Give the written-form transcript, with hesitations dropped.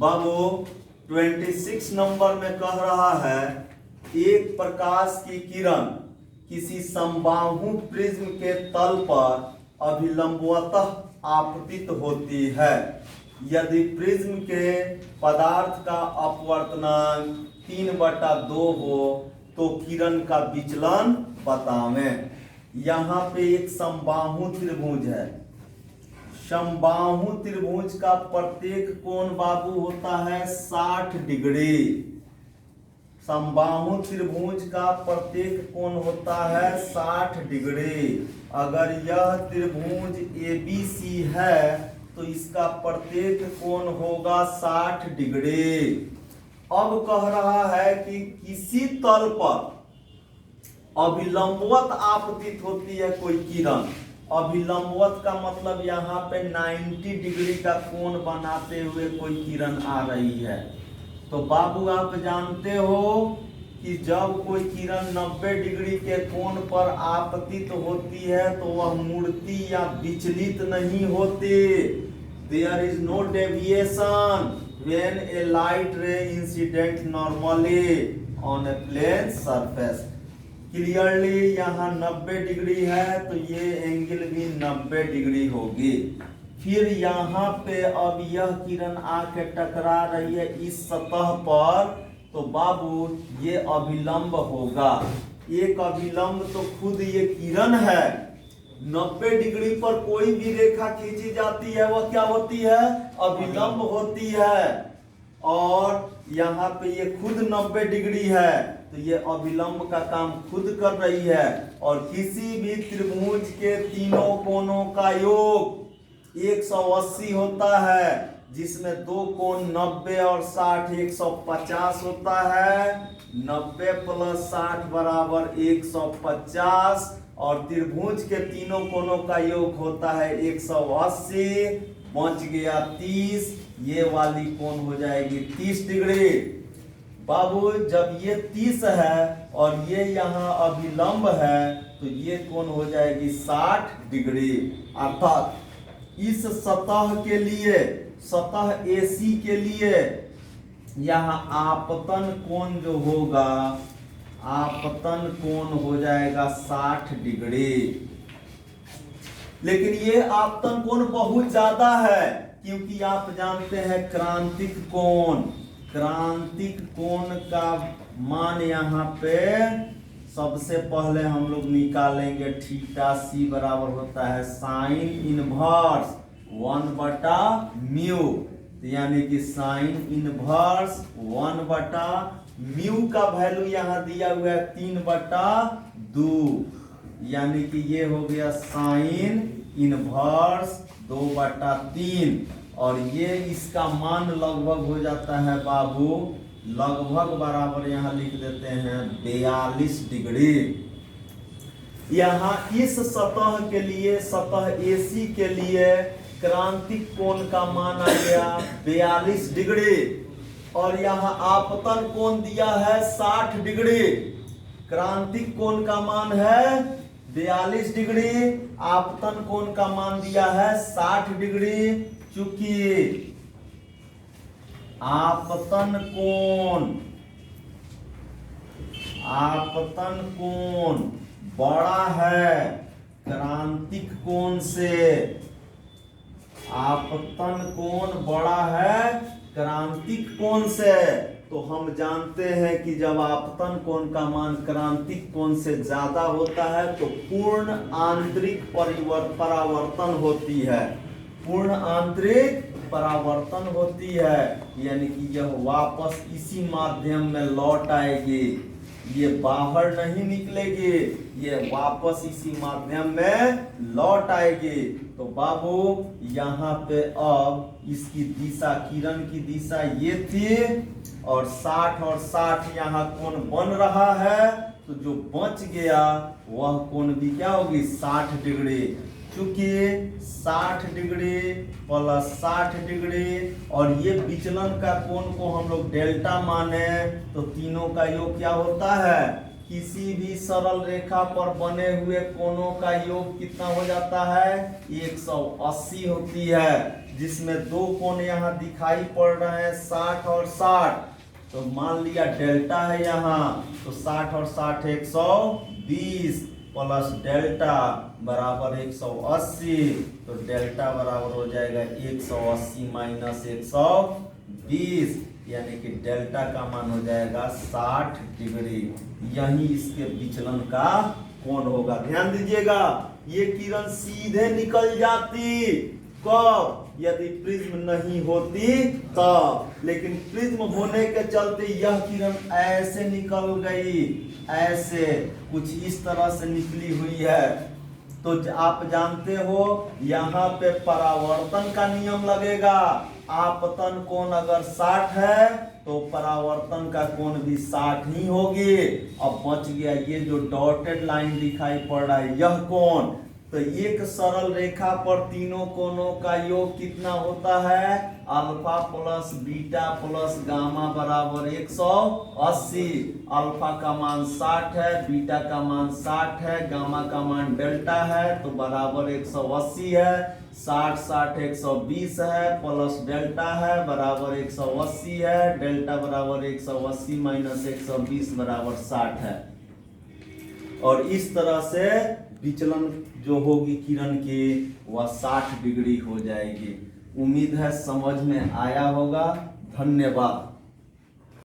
बाबू 26 number में कह रहा है एक प्रकाश की किरण किसी समबाहु प्रिज्म के तल पर अभिलंबवतः आपतित होती है। यदि प्रिज्म के पदार्थ का अपवर्तनांक 3/2 हो तो किरण का विचलन बतावें। यहाँ पे एक समबाहु त्रिभुज है। समबाहु त्रिभुज का प्रत्येक कोण बाबू होता है 60 डिग्री। समबाहु त्रिभुज का प्रत्येक कोण होता है 60 डिग्री। अगर यह त्रिभुज ABC है तो इसका प्रत्येक कोण होगा 60 डिग्री। अब कह रहा है कि किसी तल पर अभिलंबवत आपतित होती है कोई किरण। अभिलंबवत का मतलब यहाँ पे 90 डिग्री का कोण बनाते हुए कोई किरण आ रही है। तो बाबू आप जानते हो कि जब कोई किरण 90 डिग्री के कोण पर आपतित होती है तो वह मुड़ती या विचलित नहीं होती। There is no deviation when a light ray incident normally on a plane surface. Clearly यहाँ 90 डिग्री है तो ये एंगल भी 90 डिग्री होगी। फिर यहाँ पे अब यह किरण आके टकरा रही है इस सतह पर, तो बाबू ये अभिलंब होगा। एक अभिलंब तो खुद ये किरण है। 90 डिग्री पर कोई भी रेखा खींची जाती है वह क्या होती है? अभिलंब होती है। और यहाँ पे ये खुद 90 डिग्री है तो ये अभिलंब का काम खुद कर रही है। और किसी भी त्रिभुज के तीनों कोणों का योग 180 होता है, जिसमें दो कोण 90 और 60 150 होता है। 90 + 60 = 150 और त्रिभुज के तीनों कोणों का योग होता है 180। बच गया 30। ये वाली कोण हो जाएगी 30 डिग्री। बाबू जब ये 30 है और ये यहाँ अभिलंब है तो ये कोण हो जाएगी 60 डिग्री। अर्थात इस सतह के लिए, सतह AC के लिए यहाँ आपतन कोण जो होगा, आपतन कोण हो जाएगा 60 डिग्री। लेकिन ये आपतन कोण बहुत ज्यादा है, क्योंकि आप जानते हैं क्रांतिक कोण, क्रांतिक कोण का मान यहाँ पे सबसे पहले हम लोग निकालेंगे। θc बराबर होता है sin इनवर्स 1/μ, यानी कि sin इनवर्स 1/μ का वैल्यू यहाँ दिया हुआ है 3/2, यानी कि ये हो गया sin इनवर्स 2/3। और ये इसका मान लगभग हो जाता है बाबू, लगभग बराबर यहाँ लिख देते हैं 42 डिग्री। यहाँ इस सतह के लिए, सतह AC के लिए क्रांतिक कोण का मान आ गया 42 डिग्री। और यहाँ आपतन कोण दिया है 60 डिग्री। क्रांतिक कोण का मान है 42 डिग्री, आपतन कोण का मान दिया है 60 डिग्री। चूंकि आपतन कोण बड़ा है क्रांतिक कोण से, आपतन कोण बड़ा है क्रांतिक कोण से, तो हम जानते हैं कि जब आपतन कोण का मान क्रांतिक कोण से ज्यादा होता है तो पूर्ण आंतरिक परावर्तन होती है, पूर्ण आंतरिक परावर्तन होती है। यानी कि यह वापस इसी माध्यम में लौट आएगी, ये बाहर नहीं निकलेगी, ये वापस इसी माध्यम में लौट आएगी। तो बाबू यहाँ पे अब इसकी दिशा, किरण की दिशा ये थी और 60 और 60 यहाँ कोण बन रहा है, तो जो बच गया वह कोण भी क्या होगी 60 डिग्री। चूंकि 60 डिग्री + 60 डिग्री और ये विचलन का कोण को हम लोग डेल्टा माने तो तीनों का योग क्या होता है? किसी भी सरल रेखा पर बने हुए कोणों का योग कितना हो जाता है? 180 होती है। जिसमें दो कोण यहाँ दिखाई पड़ रहे हैं 60 और 60। तो मान लिया डेल्टा है यहाँ, तो 60 और 60 120 प्लस डेल्टा बराबर 180। तो डेल्टा बराबर हो जाएगा 180 माइनस 120, यानी कि डेल्टा का मान हो जाएगा 60 डिग्री। यही इसके विचलन का कोण होगा। ध्यान दीजिएगा, ये किरण सीधे निकल जाती कब? यदि प्रिज्म नहीं होती तब। लेकिन प्रिज्म होने के चलते यह किरण ऐसे निकल गई, ऐसे कुछ इस तरह से निकली हुई है। तो आप जानते हो यहाँ पे परावर्तन का नियम लगेगा। आपतन कोण अगर 60 है तो परावर्तन का कोण भी 60 ही होगी। अब बच गया ये जो डॉटेड लाइन दिखाई पड़ रहा है, यह कोण। तो एक सरल रेखा पर तीनों कोणों का योग कितना होता है? Alpha plus beta plus gamma बराबर 180। अल्फा का मान 60 है, बीटा का मान 60 है, गामा का मान डेल्टा है, तो बराबर 180 है। 60 60 120 है, प्लस डेल्टा है बराबर 180 है। डेल्टा बराबर 180 माइनस 120 बराबर 60 है। और इस तरह से विचलन जो होगी किरण की वह 60 डिग्री हो जाएगी। उम्मीद है समझ में आया होगा। धन्यवाद।